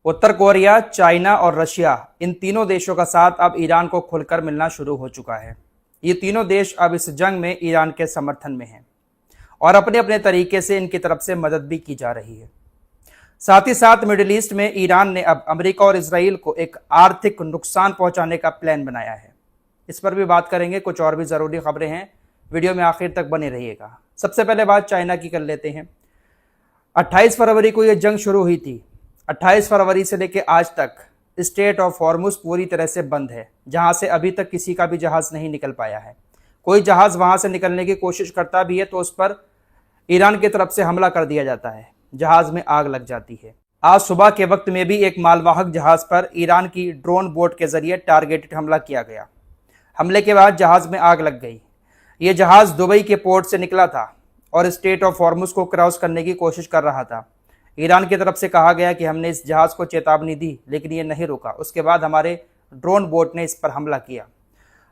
उत्तर Korea, China और Russia, इन तीनों देशों का साथ अब ईरान को खुलकर मिलना शुरू हो चुका है। ये तीनों देश अब इस जंग में ईरान के समर्थन में हैं और अपने अपने तरीके से इनकी तरफ से मदद भी की जा रही है। साथ ही साथ मिडिल ईस्ट में ईरान ने अब अमेरिका और इसराइल को एक आर्थिक नुकसान पहुंचाने का प्लान बनाया है। इस पर भी बात करेंगे। कुछ और भी ज़रूरी खबरें हैं, वीडियो में आखिर तक बने रहिएगा। सबसे पहले बात चाइना की कर लेते हैं। 28 फरवरी को यह जंग शुरू हुई थी। 28 फरवरी से लेकर आज तक स्ट्रेट ऑफ हॉर्मुज पूरी तरह से बंद है, जहां से अभी तक किसी का भी जहाज नहीं निकल पाया है। कोई जहाज वहां से निकलने की कोशिश करता भी है तो उस पर ईरान की तरफ से हमला कर दिया जाता है, जहाज में आग लग जाती है। आज सुबह के वक्त में भी एक मालवाहक जहाज पर ईरान की ड्रोन बोट के जरिए टारगेटेड हमला किया गया। हमले के बाद जहाज में आग लग गई। ये जहाज दुबई के पोर्ट से निकला था और स्ट्रेट ऑफ हॉर्मुज को क्रॉस करने की कोशिश कर रहा था। ईरान की तरफ से कहा गया कि हमने इस जहाज को चेतावनी दी, लेकिन ये नहीं रुका। उसके बाद हमारे ड्रोन बोट ने इस पर हमला किया।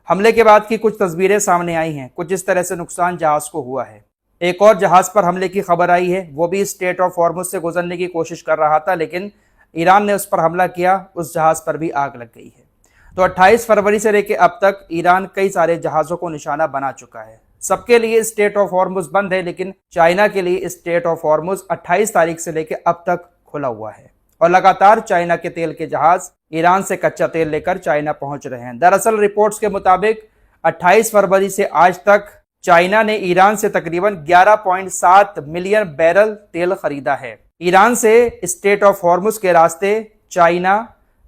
हमले के बाद की कुछ तस्वीरें सामने आई हैं। कुछ इस तरह से नुकसान जहाज को हुआ है। एक और जहाज पर हमले की खबर आई है, वो भी स्ट्रेट ऑफ हॉर्मुज से गुजरने की कोशिश कर रहा था, लेकिन ईरान ने उस पर हमला किया। उस जहाज पर भी आग लग गई है। तो 28 फरवरी से लेकर अब तक ईरान कई सारे जहाज़ों को निशाना बना चुका है। सबके लिए स्ट्रेट ऑफ हॉर्मुज बंद है, लेकिन चाइना के लिए स्ट्रेट ऑफ हॉर्मुज 28 तारीख से लेकर अब तक खुला हुआ है और लगातार चाइना के तेल के जहाज ईरान से कच्चा तेल लेकर चाइना पहुंच रहे हैं। दरअसल रिपोर्ट्स के मुताबिक 28 फरवरी से आज तक चाइना ने ईरान से तकरीबन 11.7 मिलियन बैरल तेल खरीदा है। ईरान से स्ट्रेट ऑफ हॉर्मुज के रास्ते चाइना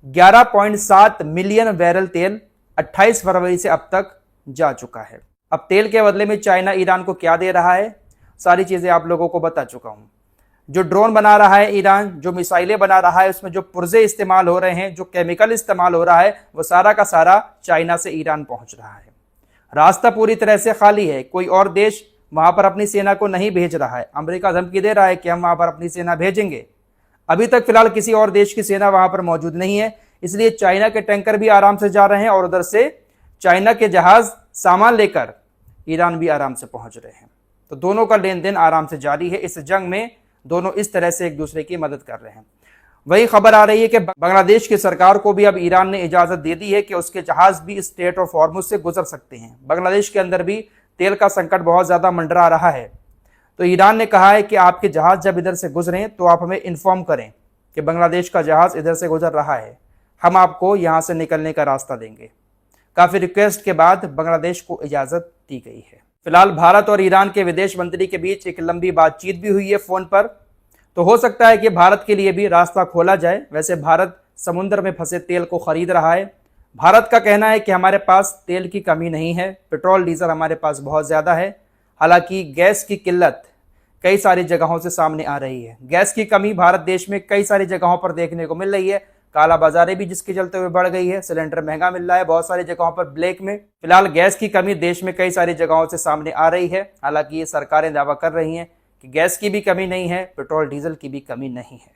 11.7 मिलियन बैरल तेल 28 फरवरी से अब तक जा चुका है। अब तेल के बदले में चाइना ईरान को क्या दे रहा है, सारी चीज़ें आप लोगों को बता चुका हूँ। जो ड्रोन बना रहा है ईरान, जो मिसाइलें बना रहा है, उसमें जो पुर्जे इस्तेमाल हो रहे हैं, जो केमिकल इस्तेमाल हो रहा है, वो सारा का सारा चाइना से ईरान पहुँच रहा है। रास्ता पूरी तरह से खाली है। कोई और देश वहाँ पर अपनी सेना को नहीं भेज रहा है। अमेरिका धमकी दे रहा है कि हम वहाँ पर अपनी सेना भेजेंगे। अभी तक फिलहाल किसी और देश की सेना वहाँ पर मौजूद नहीं है, इसलिए चाइना के टैंकर भी आराम से जा रहे हैं और उधर से चाइना के जहाज सामान लेकर ईरान भी आराम से पहुंच रहे हैं। तो दोनों का लेन देन आराम से जारी है। इस जंग में दोनों इस तरह से एक दूसरे की मदद कर रहे हैं। वही खबर आ रही है कि बांग्लादेश की सरकार को भी अब ईरान ने इजाजत दे दी है कि उसके जहाज भी स्ट्रेट ऑफ हॉर्मुज से गुजर सकते हैं। बांग्लादेश के अंदर भी तेल का संकट बहुत ज्यादा मंडरा रहा है, तो ईरान ने कहा है कि आपके जहाज जब इधर से गुजरें तो आप हमें इन्फॉर्म करें कि बांग्लादेश का जहाज इधर से गुजर रहा है, हम आपको यहाँ से निकलने का रास्ता देंगे। काफी रिक्वेस्ट के बाद बांग्लादेश को इजाजत दी गई है। फिलहाल भारत और ईरान के विदेश मंत्री के बीच एक लंबी बातचीत भी हुई है फोन पर, तो हो सकता है कि भारत के लिए भी रास्ता खोला जाए। वैसे भारत समुद्र में फंसे तेल को खरीद रहा है। भारत का कहना है कि हमारे पास तेल की कमी नहीं है, पेट्रोल डीजल हमारे पास बहुत ज़्यादा है। हालांकि गैस की किल्लत कई सारी जगहों से सामने आ रही है। गैस की कमी भारत देश में कई सारी जगहों पर देखने को मिल रही है। काला बाजारी भी जिसके चलते हुए बढ़ गई है। सिलेंडर महंगा मिल रहा है बहुत सारी जगहों पर ब्लैक में। फिलहाल गैस की कमी देश में कई सारी जगहों से सामने आ रही है। हालांकि ये सरकारें दावा कर रही हैं कि गैस की भी कमी नहीं है, पेट्रोल डीजल की भी कमी नहीं है।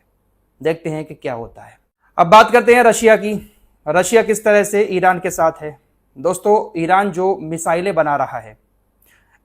देखते हैं कि क्या होता है। अब बात करते हैं रशिया की। रशिया किस तरह से ईरान के साथ है। दोस्तों, ईरान जो मिसाइलें बना रहा है,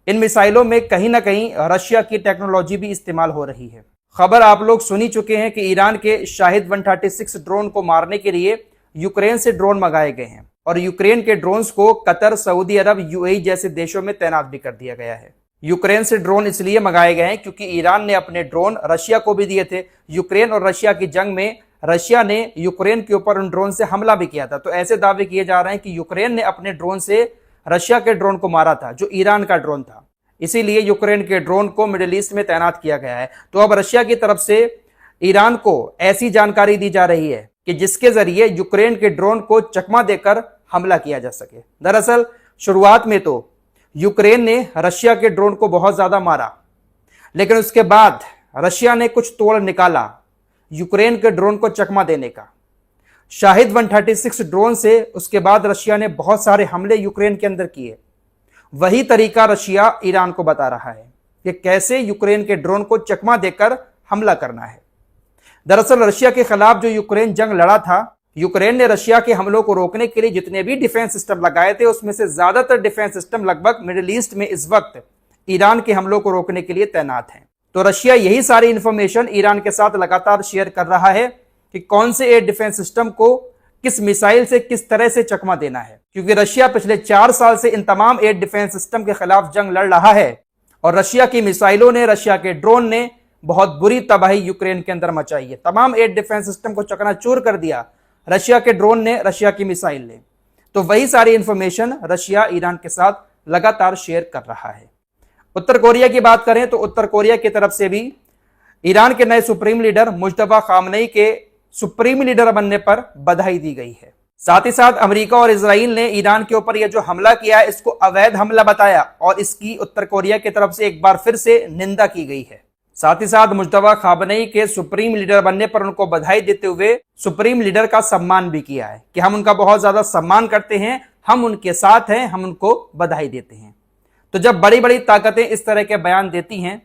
इन मिसाइलों में कहीं ना कहीं रशिया की टेक्नोलॉजी भी इस्तेमाल हो रही है। खबर आप लोग सुन ही चुके हैं कि ईरान के शाहिद 136 ड्रोन को मारने के लिए यूक्रेन से ड्रोन मंगाए गए हैं और यूक्रेन के ड्रोन्स को कतर, सऊदी अरब, यूएई जैसे देशों में तैनात भी कर दिया गया है। यूक्रेन से ड्रोन इसलिए मंगाए गए हैं क्योंकि ईरान ने अपने ड्रोन रशिया को भी दिए थे। यूक्रेन और रशिया की जंग में रशिया ने यूक्रेन के ऊपर उन ड्रोन से हमला भी किया था। तो ऐसे दावे किए जा रहे हैं कि यूक्रेन ने अपने ड्रोन से रशिया के ड्रोन को मारा था, जो ईरान का ड्रोन था। इसीलिए यूक्रेन के ड्रोन को मिडिल ईस्ट में तैनात किया गया है। तो अब रशिया की तरफ से ईरान को ऐसी जानकारी दी जा रही है कि जिसके जरिए यूक्रेन के ड्रोन को चकमा देकर हमला किया जा सके। दरअसल शुरुआत में तो यूक्रेन ने रशिया के ड्रोन को बहुत ज्यादा मारा, लेकिन उसके बाद रशिया ने कुछ तोड़ निकाला यूक्रेन के ड्रोन को चकमा देने का। शाहिद 136 ड्रोन से उसके बाद रशिया ने बहुत सारे हमले यूक्रेन के अंदर किए। वही तरीका रशिया ईरान को बता रहा है कि कैसे यूक्रेन के ड्रोन को चकमा देकर हमला करना है। दरअसल रशिया के खिलाफ जो यूक्रेन जंग लड़ा था, यूक्रेन ने रशिया के हमलों को रोकने के लिए जितने भी डिफेंस सिस्टम लगाए थे, उसमें से ज्यादातर डिफेंस सिस्टम लगभग मिडिल ईस्ट में इस वक्त ईरान के हमलों को रोकने के लिए तैनात हैं। तो रशिया यही सारी इंफॉर्मेशन ईरान के साथ लगातार शेयर कर रहा है कि कौन से एयर डिफेंस सिस्टम को किस मिसाइल से किस तरह से चकमा देना है, क्योंकि रशिया पिछले 4 साल से इन तमाम एयर डिफेंस सिस्टम के खिलाफ जंग लड़ रहा है और रशिया की मिसाइलों ने, रशिया के ड्रोन ने बहुत बुरी तबाही यूक्रेन के अंदर मचाई है। तमाम एयर डिफेंस सिस्टम को चकनाचूर कर दिया रशिया के ड्रोन ने, रशिया की मिसाइल ने। तो वही सारी इंफॉर्मेशन रशिया ईरान के साथ लगातार शेयर कर रहा है। उत्तर कोरिया की बात करें तो उत्तर कोरिया की तरफ से भी ईरान के नए सुप्रीम लीडर मुज्तबा खामनेई के सुप्रीम लीडर बनने पर बधाई दी गई है। साथ ही साथ अमेरिका और इजराइल ने ईरान के ऊपर यह जो हमला किया है इसको अवैध हमला बताया और इसकी उत्तर कोरिया की तरफ से एक बार फिर से निंदा की गई है। साथ ही साथ मुज्तबा खामनेई के सुप्रीम लीडर बनने पर उनको बधाई देते हुए सुप्रीम लीडर का सम्मान भी किया है कि हम उनका बहुत ज्यादा सम्मान करते हैं, हम उनके साथ हैं, हम उनको बधाई देते हैं। तो जब बड़ी बड़ी ताकतें इस तरह के बयान देती हैं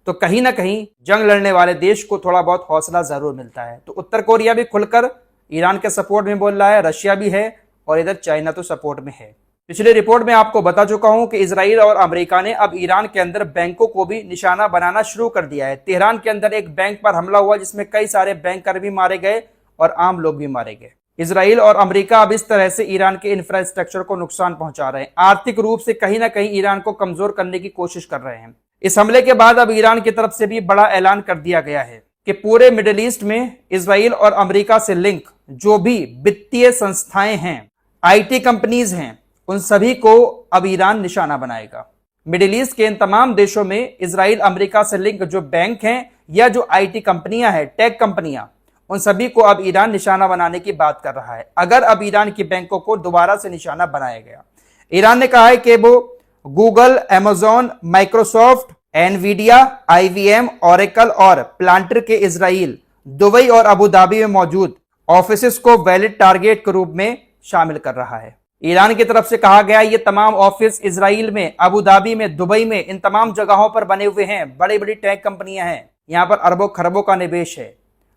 तो कहीं ना कहीं जंग लड़ने वाले देश को थोड़ा बहुत हौसला जरूर मिलता है। तो उत्तर कोरिया भी खुलकर ईरान के सपोर्ट में बोल रहा है, रशिया भी है और इधर चाइना तो सपोर्ट में है। पिछली रिपोर्ट में आपको बता चुका हूं कि इजराइल और अमेरिका ने अब ईरान के अंदर बैंकों को भी निशाना बनाना शुरू कर दिया है। तेहरान के अंदर एक बैंक पर हमला हुआ जिसमें कई सारे बैंकर भी मारे गए और आम लोग भी मारे गए। इजराइल और अमेरिका अब इस तरह से ईरान के इंफ्रास्ट्रक्चर को नुकसान पहुंचा रहे हैं, आर्थिक रूप से कहीं ना कहीं ईरान को कमजोर करने की कोशिश कर रहे हैं। इस हमले के बाद अब ईरान की तरफ से भी बड़ा ऐलान कर दिया गया है कि पूरे मिडिल ईस्ट में इजराइल और अमेरिका से लिंक जो भी वित्तीय संस्थाएं हैं, आईटी कंपनीज हैं, उन सभी को अब ईरान निशाना बनाएगा। मिडिल ईस्ट के इन तमाम देशों में इजराइल अमेरिका से लिंक जो बैंक हैं या जो आईटी कंपनियां हैं, टेक कंपनियां, उन सभी को अब ईरान निशाना बनाने की बात कर रहा है। अगर अब ईरान की बैंकों को दोबारा से निशाना बनाया गया, ईरान ने कहा है कि वो Google, Amazon, Microsoft, Nvidia, IVM, oracle और प्लांटर के इजराइल, दुबई और अबू धाबी में मौजूद ऑफिसेस को वैलिड टारगेट के रूप में शामिल कर रहा है। ईरान की तरफ से कहा गया ये तमाम ऑफिस इजराइल में, अबू धाबी में, दुबई में, इन तमाम जगहों पर बने हुए हैं। बड़ी बड़ी टेक कंपनियां हैं, यहां पर अरबों खरबों का निवेश है,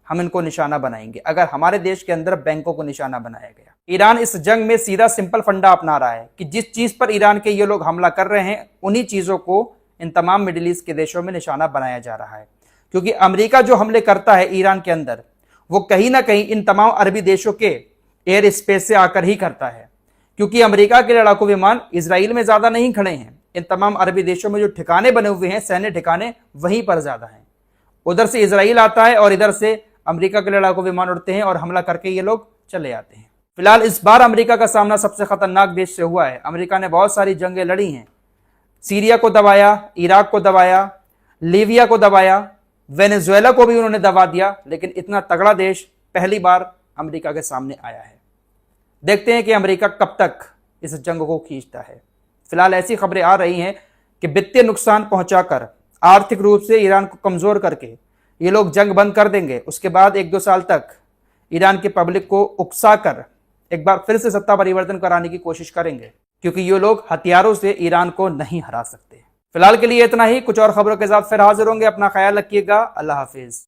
हम इनको निशाना बनाएंगे। अगर हमारे देश के अंदर बैंकों को निशाना बनाया गया, ईरान इस जंग में सीधा सिंपल फंडा अपना रहा है कि जिस चीज पर ईरान के ये लोग हमला कर रहे हैं उन्हीं चीजों को इन तमाम मिडिल ईस्ट के देशों में निशाना बनाया जा रहा है। क्योंकि अमेरिका जो हमले करता है ईरान के अंदर, वो कहीं ना कहीं इन तमाम अरबी देशों के एयर स्पेस से आकर ही करता है। क्योंकि अमेरिका के लड़ाकू विमान इजराइल में ज्यादा नहीं खड़े हैं, इन तमाम अरबी देशों में जो ठिकाने बने हुए हैं, सैन्य ठिकाने, वहीं पर ज्यादा हैं। उधर से इजराइल आता है और इधर से अमेरिका के लड़ाकू विमान उड़ते हैं और हमला करके ये लोग चले आते हैं। फिलहाल इस बार अमेरिका का सामना सबसे खतरनाक देश से हुआ है। अमेरिका ने बहुत सारी जंगें लड़ी हैं, सीरिया को दबाया, इराक को दबाया, लीबिया को दबाया, वेनेजुएला को भी उन्होंने दबा दिया, लेकिन इतना तगड़ा देश पहली बार अमेरिका के सामने आया है। देखते हैं कि अमेरिका कब तक इस जंग को खींचता है। फिलहाल ऐसी खबरें आ रही हैं कि वित्तीय नुकसान पहुंचाकर, आर्थिक रूप से ईरान को कमजोर करके ये लोग जंग बंद कर देंगे। उसके बाद 1-2 साल तक ईरान की पब्लिक को उकसाकर एक बार फिर से सत्ता परिवर्तन कराने की कोशिश करेंगे, क्योंकि ये लोग हथियारों से ईरान को नहीं हरा सकते। फिलहाल के लिए इतना ही, कुछ और खबरों के साथ फिर हाजिर होंगे। अपना ख्याल रखिएगा। अल्लाह हाफिज।